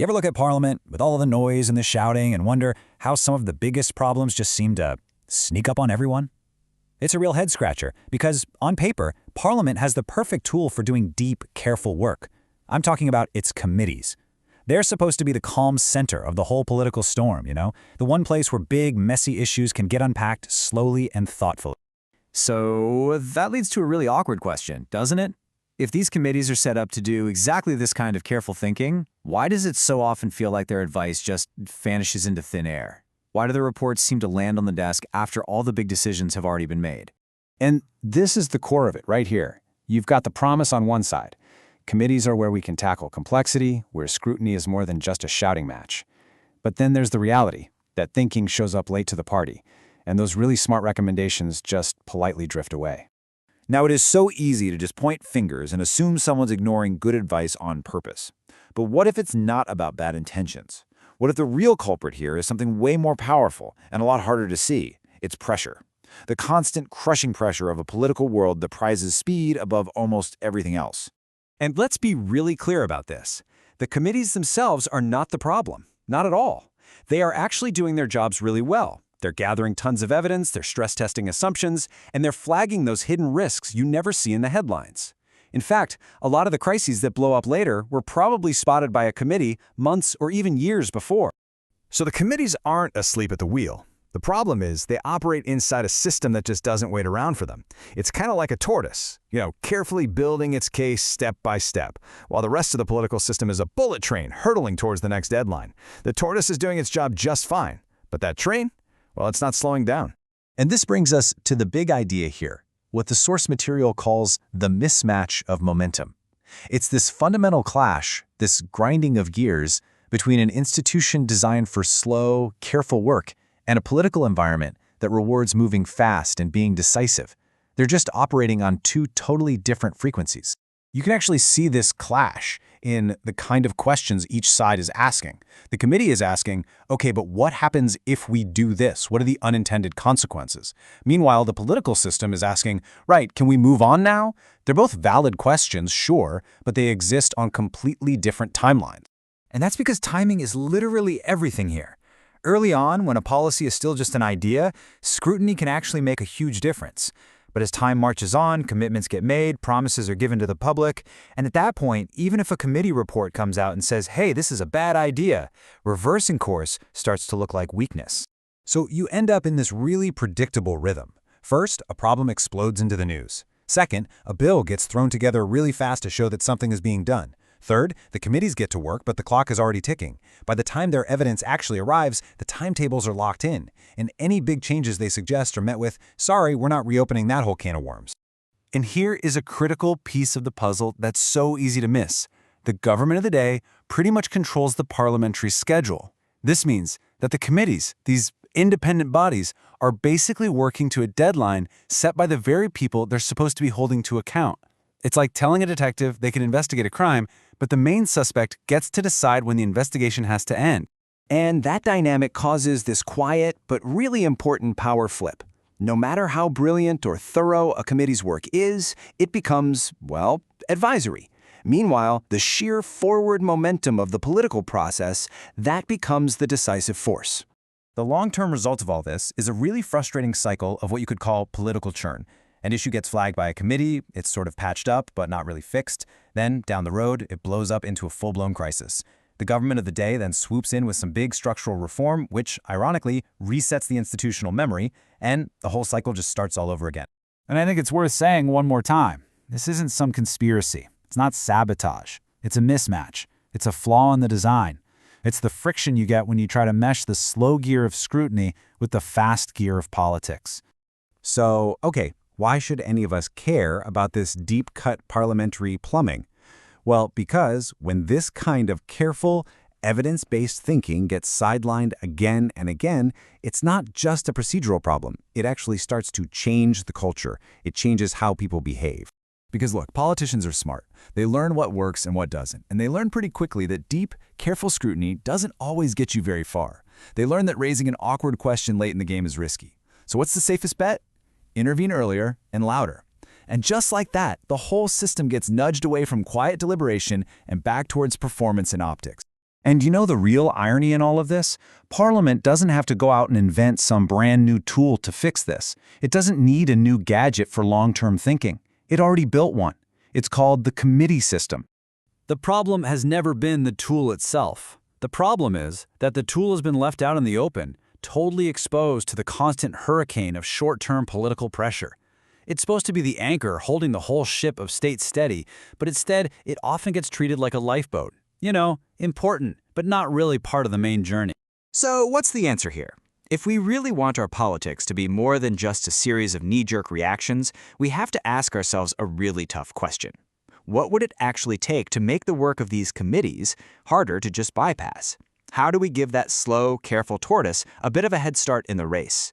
You ever look at Parliament with all of the noise and the shouting and wonder how some of the biggest problems just seem to sneak up on everyone? It's a real head-scratcher because, on paper, Parliament has the perfect tool for doing deep, careful work. I'm talking about its committees. They're supposed to be the calm center of the whole political storm, the one place where big, messy issues can get unpacked slowly and thoughtfully. So that leads to a really awkward question, doesn't it? If these committees are set up to do exactly this kind of careful thinking, why does it so often feel like their advice just vanishes into thin air? Why do the reports seem to land on the desk after all the big decisions have already been made? And this is the core of it right here. You've got the promise on one side. Committees are where we can tackle complexity, where scrutiny is more than just a shouting match. But then there's the reality, that thinking shows up late to the party, and those really smart recommendations just politely drift away. Now, it is so easy to just point fingers and assume someone's ignoring good advice on purpose. But what if it's not about bad intentions? What if the real culprit here is something way more powerful and a lot harder to see? It's pressure. The constant crushing pressure of a political world that prizes speed above almost everything else. And let's be really clear about this. The committees themselves are not the problem. Not at all. They are actually doing their jobs really well. They're gathering tons of evidence, they're stress testing assumptions, and they're flagging those hidden risks you never see in the headlines. In fact, a lot of the crises that blow up later were probably spotted by a committee months or even years before. So the committees aren't asleep at the wheel. The problem is they operate inside a system that just doesn't wait around for them. It's kind of like a tortoise, carefully building its case step by step, while the rest of the political system is a bullet train hurtling towards the next deadline. The tortoise is doing its job just fine, but that train? Well, it's not slowing down. And this brings us to the big idea here, what the source material calls the mismatch of momentum. It's this fundamental clash, this grinding of gears, between an institution designed for slow, careful work and a political environment that rewards moving fast and being decisive. They're just operating on two totally different frequencies. You can actually see this clash in the kind of questions each side is asking. The committee is asking, okay, but what happens if we do this? What are the unintended consequences? Meanwhile, the political system is asking, right, can we move on now? They're both valid questions, sure, but they exist on completely different timelines. And that's because timing is literally everything here. Early on, when a policy is still just an idea, scrutiny can actually make a huge difference. But as time marches on, commitments get made, promises are given to the public, and at that point, even if a committee report comes out and says, hey, this is a bad idea, reversing course starts to look like weakness. So you end up in this really predictable rhythm. First, a problem explodes into the news. Second, a bill gets thrown together really fast to show that something is being done. Third, the committees get to work, but the clock is already ticking. By the time their evidence actually arrives, the timetables are locked in, and any big changes they suggest are met with, sorry, we're not reopening that whole can of worms. And here is a critical piece of the puzzle that's so easy to miss. The government of the day pretty much controls the parliamentary schedule. This means that the committees, these independent bodies, are basically working to a deadline set by the very people they're supposed to be holding to account. It's like telling a detective they can investigate a crime, but the main suspect gets to decide when the investigation has to end. And that dynamic causes this quiet but really important power flip. No matter how brilliant or thorough a committee's work is, it becomes, well, advisory. Meanwhile, the sheer forward momentum of the political process, that becomes the decisive force. The long-term result of all this is a really frustrating cycle of what you could call political churn. An issue gets flagged by a committee, it's sort of patched up but not really fixed. Then, down the road, it blows up into a full-blown crisis. The government of the day then swoops in with some big structural reform, which, ironically, resets the institutional memory, and the whole cycle just starts all over again. And I think it's worth saying one more time, this isn't some conspiracy. It's not sabotage. It's a mismatch. It's a flaw in the design. It's the friction you get when you try to mesh the slow gear of scrutiny with the fast gear of politics. So, okay, why should any of us care about this deep-cut parliamentary plumbing? Well, because when this kind of careful, evidence-based thinking gets sidelined again and again, it's not just a procedural problem. It actually starts to change the culture. It changes how people behave. Because look, politicians are smart. They learn what works and what doesn't. And they learn pretty quickly that deep, careful scrutiny doesn't always get you very far. They learn that raising an awkward question late in the game is risky. So what's the safest bet? Intervene earlier and louder. And just like that, the whole system gets nudged away from quiet deliberation and back towards performance and optics. And you know the real irony in all of this? Parliament doesn't have to go out and invent some brand new tool to fix this. It doesn't need a new gadget for long-term thinking. It already built one. It's called the committee system. The problem has never been the tool itself. The problem is that the tool has been left out in the open, totally exposed to the constant hurricane of short-term political pressure. It's supposed to be the anchor holding the whole ship of state steady, but instead it often gets treated like a lifeboat. You know, important, but not really part of the main journey. So what's the answer here? If we really want our politics to be more than just a series of knee-jerk reactions, we have to ask ourselves a really tough question. What would it actually take to make the work of these committees harder to just bypass? How do we give that slow, careful tortoise a bit of a head start in the race?